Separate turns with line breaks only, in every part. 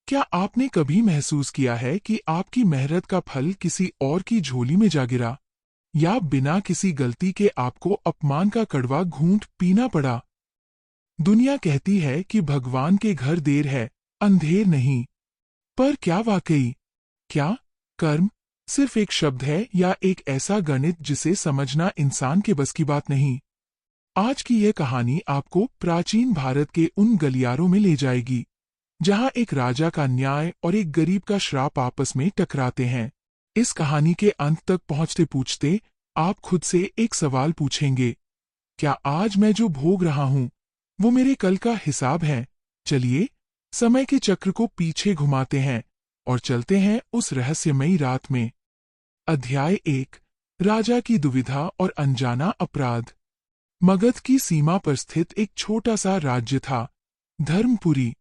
क्या आपने कभी महसूस किया है कि आपकी मेहनत का फल किसी और की झोली में जा गिरा, या बिना किसी गलती के आपको अपमान का कड़वा घूंट पीना पड़ा? दुनिया कहती है कि भगवान के घर देर है, अंधेर नहीं। पर क्या वाकई? क्या कर्म सिर्फ एक शब्द है, या एक ऐसा गणित जिसे समझना इंसान के बस की बात नहीं? आज की यह कहानी आपको प्राचीन भारत के उन गलियारों में ले जाएगी जहां एक राजा का न्याय और एक गरीब का श्राप आपस में टकराते हैं। इस कहानी के अंत तक पहुंचते पूछते आप खुद से एक सवाल पूछेंगे, क्या आज मैं जो भोग रहा हूं वो मेरे कल का हिसाब है? चलिए समय के चक्र को पीछे घुमाते हैं और चलते हैं उस रहस्यमयी रात में। अध्याय 1, राजा की दुविधा और अनजाना अपराध। मगध की सीमा पर स्थित एक छोटा सा राज्य था, धर्मपुरी।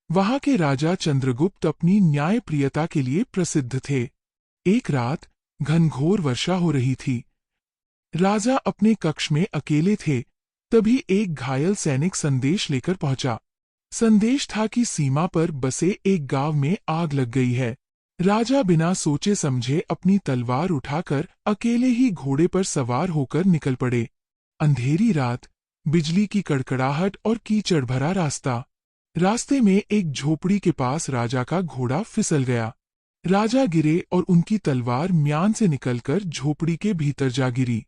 वहां के राजा चंद्रगुप्त अपनी न्यायप्रियता के लिए प्रसिद्ध थे। एक रात घनघोर वर्षा हो रही थी। राजा अपने कक्ष में अकेले थे, तभी एक घायल सैनिक संदेश लेकर पहुंचा। संदेश था कि सीमा पर बसे एक गांव में आग लग गई है। राजा बिना सोचे समझे अपनी तलवार उठाकर अकेले ही घोड़े पर सवार होकर निकल पड़े। अंधेरी रात, बिजली की कड़कड़ाहट और कीचड़ भरा रास्ता। रास्ते में एक झोपड़ी के पास राजा का घोड़ा फिसल गया। राजा गिरे और उनकी तलवार म्यान से निकलकर झोपड़ी के भीतर जा गिरी।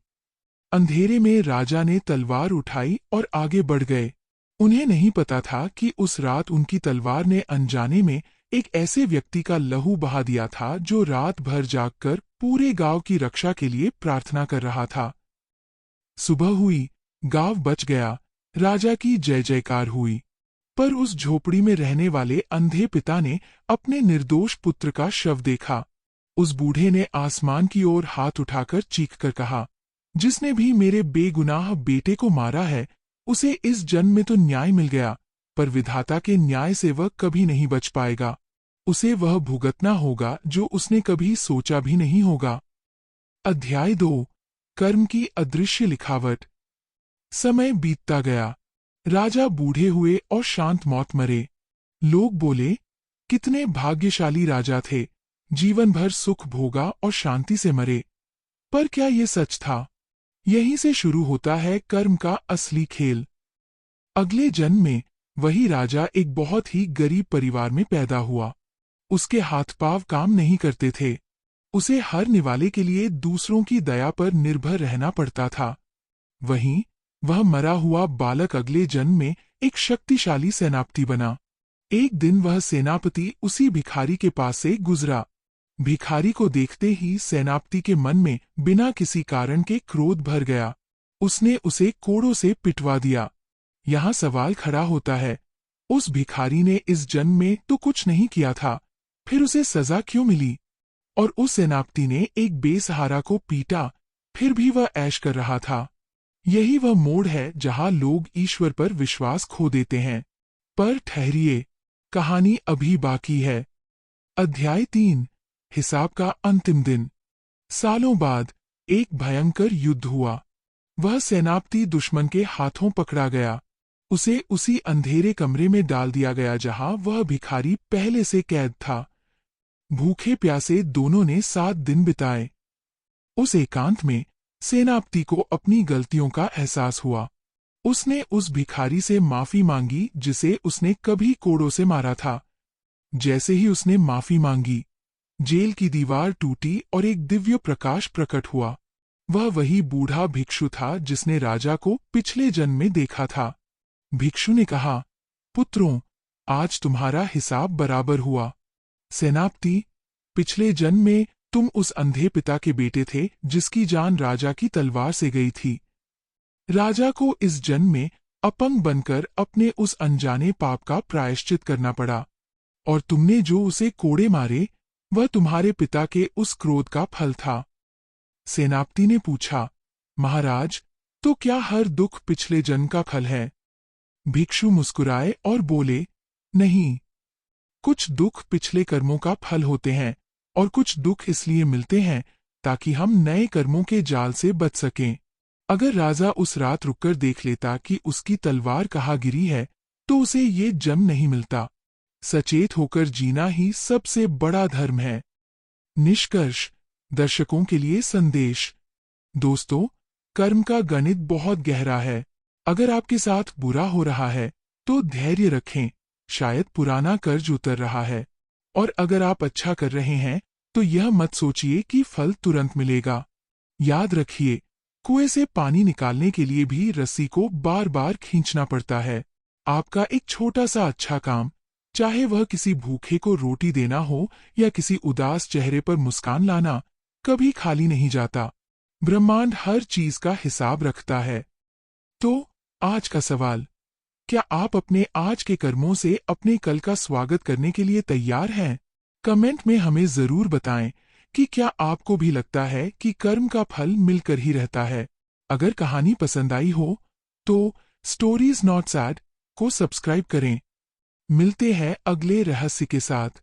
अंधेरे में राजा ने तलवार उठाई और आगे बढ़ गए। उन्हें नहीं पता था कि उस रात उनकी तलवार ने अनजाने में एक ऐसे व्यक्ति का लहू बहा दिया था जो रात भर जागकर पूरे गांव की रक्षा के लिए प्रार्थना कर रहा था। सुबह हुई, गांव बच गया, राजा की जय जयकार हुई। पर उस झोपड़ी में रहने वाले अंधे पिता ने अपने निर्दोष पुत्र का शव देखा। उस बूढ़े ने आसमान की ओर हाथ उठाकर चीखकर कहा, जिसने भी मेरे बेगुनाह बेटे को मारा है उसे इस जन्म में तो न्याय मिल गया, पर विधाता के न्याय से वह कभी नहीं बच पाएगा। उसे वह भुगतना होगा जो उसने कभी सोचा भी नहीं होगा। अध्याय 2, कर्म की अदृश्य लिखावट। समय बीतता गया। राजा बूढ़े हुए और शांत मौत मरे। लोग बोले, कितने भाग्यशाली राजा थे, जीवन भर सुख भोगा और शांति से मरे। पर क्या ये सच था? यहीं से शुरू होता है कर्म का असली खेल। अगले जन्म में वही राजा एक बहुत ही गरीब परिवार में पैदा हुआ। उसके हाथ पांव काम नहीं करते थे। उसे हर निवाले के लिए दूसरों की दया पर निर्भर रहना पड़ता था। वहीं वह मरा हुआ बालक अगले जन्म में एक शक्तिशाली सेनापति बना। एक दिन वह सेनापति उसी भिखारी के पास से गुजरा। भिखारी को देखते ही सेनापति के मन में बिना किसी कारण के क्रोध भर गया। उसने उसे कोड़ों से पिटवा दिया। यहाँ सवाल खड़ा होता है, उस भिखारी ने इस जन्म में तो कुछ नहीं किया था, फिर उसे सजा क्यों मिली? और उस सेनापति ने एक बेसहारा को पीटा, फिर भी वह ऐश कर रहा था। यही वह मोड़ है जहां लोग ईश्वर पर विश्वास खो देते हैं। पर ठहरिए, कहानी अभी बाकी है। अध्याय 3, हिसाब का अंतिम दिन। सालों बाद एक भयंकर युद्ध हुआ। वह सेनापति दुश्मन के हाथों पकड़ा गया। उसे उसी अंधेरे कमरे में डाल दिया गया जहां वह भिखारी पहले से कैद था। भूखे प्यासे दोनों ने 7 दिन बिताए। उस एकांत में सेनापति को अपनी गलतियों का एहसास हुआ। उसने उस भिखारी से माफी मांगी जिसे उसने कभी कोड़ों से मारा था। जैसे ही उसने माफी मांगी, जेल की दीवार टूटी और एक दिव्य प्रकाश प्रकट हुआ। वह वही बूढ़ा भिक्षु था जिसने राजा को पिछले जन्म में देखा था। भिक्षु ने कहा, पुत्रों, आज तुम्हारा हिसाब बराबर हुआ। सेनापति, पिछले जन्म में तुम उस अंधे पिता के बेटे थे जिसकी जान राजा की तलवार से गई थी। राजा को इस जन्म में अपंग बनकर अपने उस अनजाने पाप का प्रायश्चित करना पड़ा, और तुमने जो उसे कोड़े मारे वह तुम्हारे पिता के उस क्रोध का फल था। सेनापति ने पूछा, महाराज, तो क्या हर दुख पिछले जन्म का फल है? भिक्षु मुस्कुराए और बोले, नहीं, कुछ दुख पिछले कर्मों का फल होते हैं और कुछ दुख इसलिए मिलते हैं ताकि हम नए कर्मों के जाल से बच सकें। अगर राजा उस रात रुककर देख लेता कि उसकी तलवार कहाँ गिरी है तो उसे ये जन्म नहीं मिलता। सचेत होकर जीना ही सबसे बड़ा धर्म है। निष्कर्ष, दर्शकों के लिए संदेश। दोस्तों, कर्म का गणित बहुत गहरा है। अगर आपके साथ बुरा हो रहा है तो धैर्य रखें, शायद पुराना कर्ज उतर रहा है। और अगर आप अच्छा कर रहे हैं तो यह मत सोचिए कि फल तुरंत मिलेगा। याद रखिए, कुएं से पानी निकालने के लिए भी रस्सी को बार बार खींचना पड़ता है। आपका एक छोटा सा अच्छा काम, चाहे वह किसी भूखे को रोटी देना हो या किसी उदास चेहरे पर मुस्कान लाना, कभी खाली नहीं जाता। ब्रह्मांड हर चीज का हिसाब रखता है। तो आज का सवाल, क्या आप अपने आज के कर्मों से अपने कल का स्वागत करने के लिए तैयार हैं? कमेंट में हमें जरूर बताएं कि क्या आपको भी लगता है कि कर्म का फल मिलकर ही रहता है। अगर कहानी पसंद आई हो तो स्टोरीज नॉट सैड को सब्सक्राइब करें। मिलते हैं अगले रहस्य के साथ।